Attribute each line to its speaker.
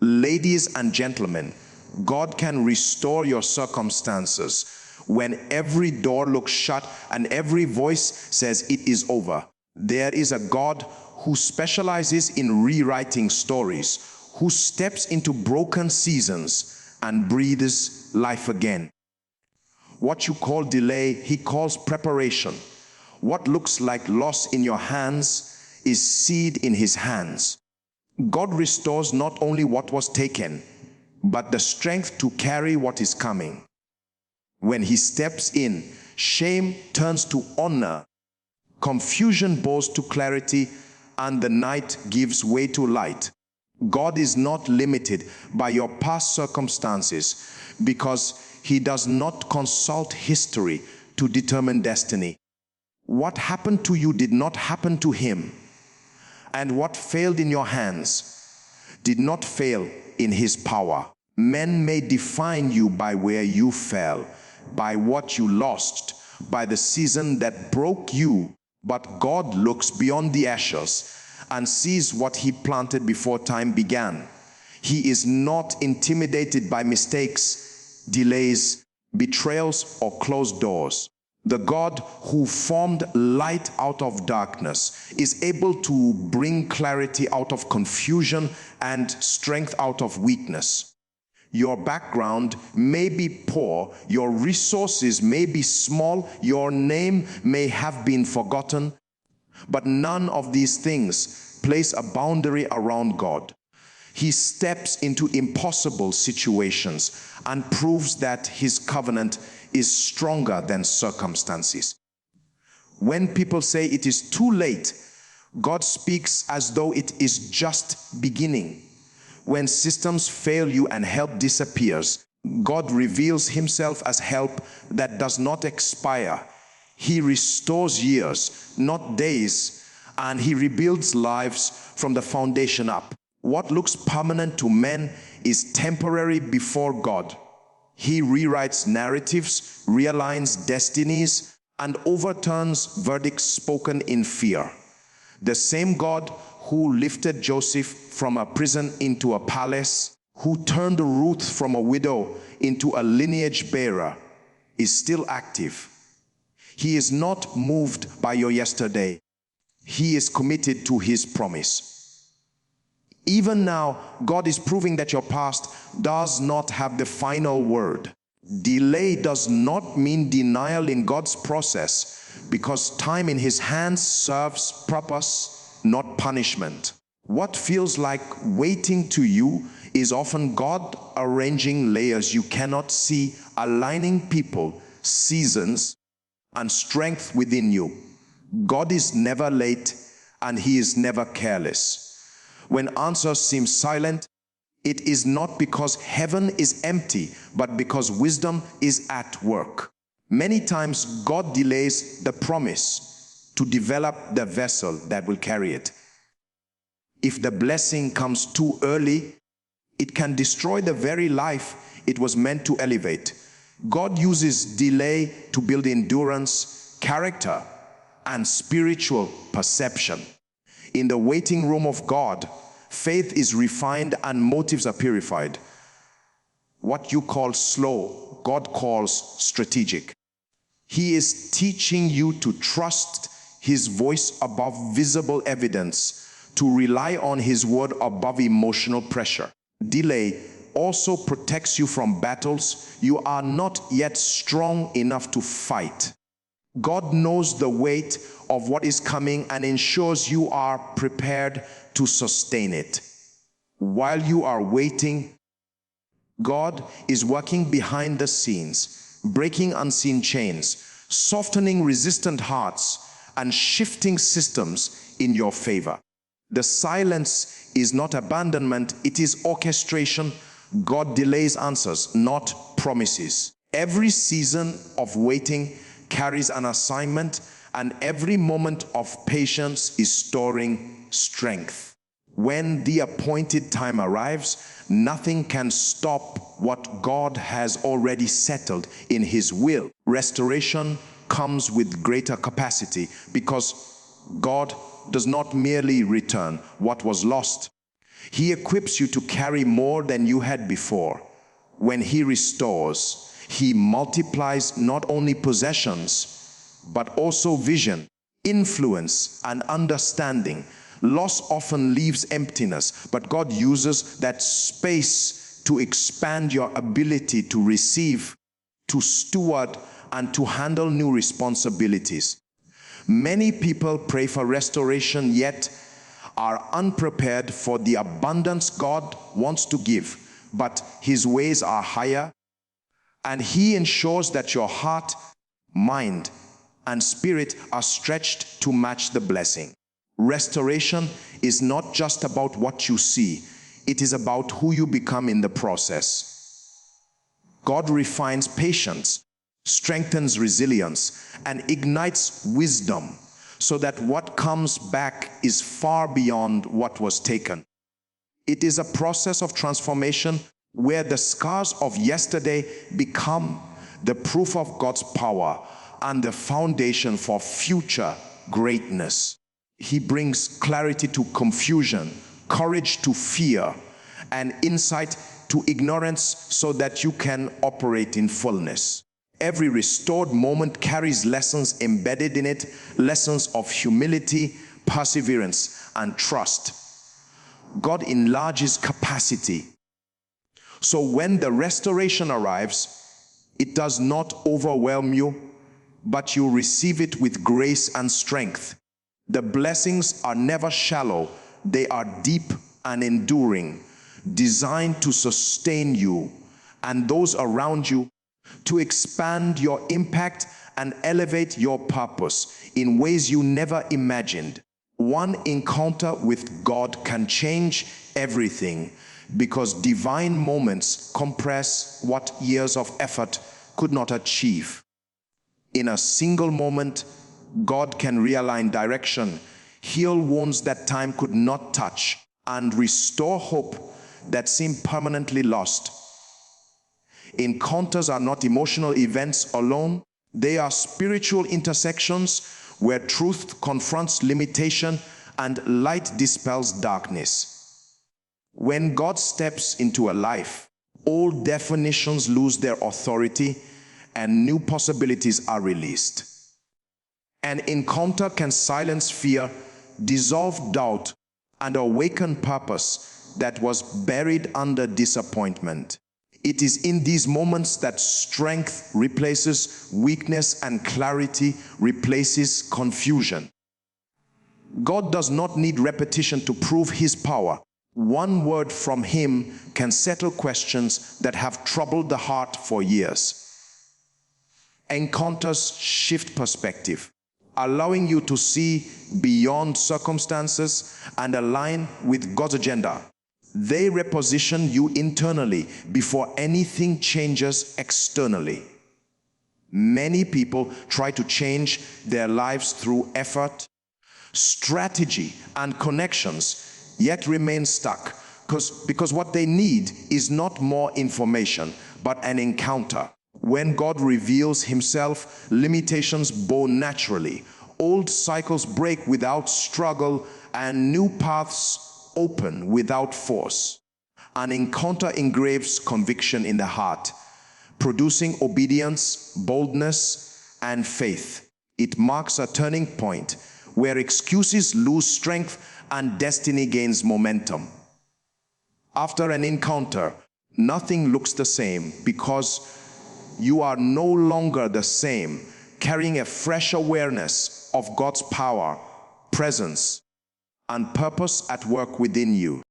Speaker 1: Ladies and gentlemen, God can restore your circumstances when every door looks shut and every voice says it is over. There is a God who specializes in rewriting stories, who steps into broken seasons and breathes life again. What you call delay, he calls preparation. What looks like loss in your hands is seed in his hands. God restores not only what was taken, but the strength to carry what is coming. When he steps in, shame turns to honor, confusion bows to clarity, and the night gives way to light. God is not limited by your past circumstances because he does not consult history to determine destiny. What happened to you did not happen to him, and what failed in your hands did not fail in his power. Men may define you by where you fell, by what you lost, by the season that broke you, but God looks beyond the ashes and sees what he planted before time began. He is not intimidated by mistakes, delays, betrayals, or closed doors. The God who formed light out of darkness is able to bring clarity out of confusion and strength out of weakness. Your background may be poor, your resources may be small, your name may have been forgotten, but none of these things place a boundary around God. He steps into impossible situations and proves that his covenant is stronger than circumstances. When people say it is too late, God speaks as though it is just beginning. When systems fail you and help disappears, God reveals himself as help that does not expire. He restores years, not days, and he rebuilds lives from the foundation up. What looks permanent to men is temporary before God. He rewrites narratives, realigns destinies, and overturns verdicts spoken in fear. The same God who lifted Joseph from a prison into a palace, who turned Ruth from a widow into a lineage bearer, is still active. He is not moved by your yesterday. He is committed to his promise. Even now, God is proving that your past does not have the final word. Delay does not mean denial in God's process, because time in his hands serves purpose, not punishment. What feels like waiting to you is often God arranging layers you cannot see, aligning people, seasons, and strength within you. God is never late, and he is never careless. When answers seem silent, it is not because heaven is empty, but because wisdom is at work. Many times God delays the promise to develop the vessel that will carry it. If the blessing comes too early, it can destroy the very life it was meant to elevate. God uses delay to build endurance, character, and spiritual perception. In the waiting room of God, faith is refined and motives are purified. What you call slow, God calls strategic. He is teaching you to trust his voice above visible evidence, to rely on his word above emotional pressure. Delay also protects you from battles you are not yet strong enough to fight. God knows the weight of what is coming and ensures you are prepared to sustain it. While you are waiting, God is working behind the scenes, breaking unseen chains, softening resistant hearts, and shifting systems in your favor. The silence is not abandonment, it is orchestration. God delays answers, not promises. Every season of waiting carries an assignment, and every moment of patience is storing strength. When the appointed time arrives, nothing can stop what God has already settled in his will. Restoration comes with greater capacity because God does not merely return what was lost. He equips you to carry more than you had before. When He restores, He multiplies not only possessions, but also vision, influence, and understanding. Loss often leaves emptiness, but God uses that space to expand your ability to receive, to steward, and to handle new responsibilities. Many people pray for restoration, yet are unprepared for the abundance God wants to give, but His ways are higher, and He ensures that your heart, mind, and spirit are stretched to match the blessing. Restoration is not just about what you see, it is about who you become in the process. God refines patience, strengthens resilience, and ignites wisdom so that what comes back is far beyond what was taken. It is a process of transformation where the scars of yesterday become the proof of God's power and the foundation for future greatness. He brings clarity to confusion, courage to fear, and insight to ignorance so that you can operate in fullness. Every restored moment carries lessons embedded in it, lessons of humility, perseverance, and trust. God enlarges capacity. So when the restoration arrives, it does not overwhelm you, but you receive it with grace and strength. The blessings are never shallow, they are deep and enduring, designed to sustain you and those around you, to expand your impact and elevate your purpose in ways you never imagined. One encounter with God can change everything, because divine moments compress what years of effort could not achieve. In a single moment, God can realign direction, heal wounds that time could not touch, and restore hope that seemed permanently lost. Encounters are not emotional events alone. They are spiritual intersections where truth confronts limitation and light dispels darkness. When God steps into a life, old definitions lose their authority and new possibilities are released. An encounter can silence fear, dissolve doubt, and awaken purpose that was buried under disappointment. It is in these moments that strength replaces weakness and clarity replaces confusion. God does not need repetition to prove His power. One word from Him can settle questions that have troubled the heart for years. Encounters shift perspective, allowing you to see beyond circumstances and align with God's agenda. They reposition you internally before anything changes externally. Many people try to change their lives through effort, strategy, and connections, yet remain stuck because what they need is not more information, but an encounter. When God reveals Himself, limitations bow naturally, old cycles break without struggle, and new paths open without force. An encounter engraves conviction in the heart, producing obedience, boldness, and faith. It marks a turning point where excuses lose strength and destiny gains momentum. After an encounter, nothing looks the same, because you are no longer the same, carrying a fresh awareness of God's power, presence, and purpose at work within you.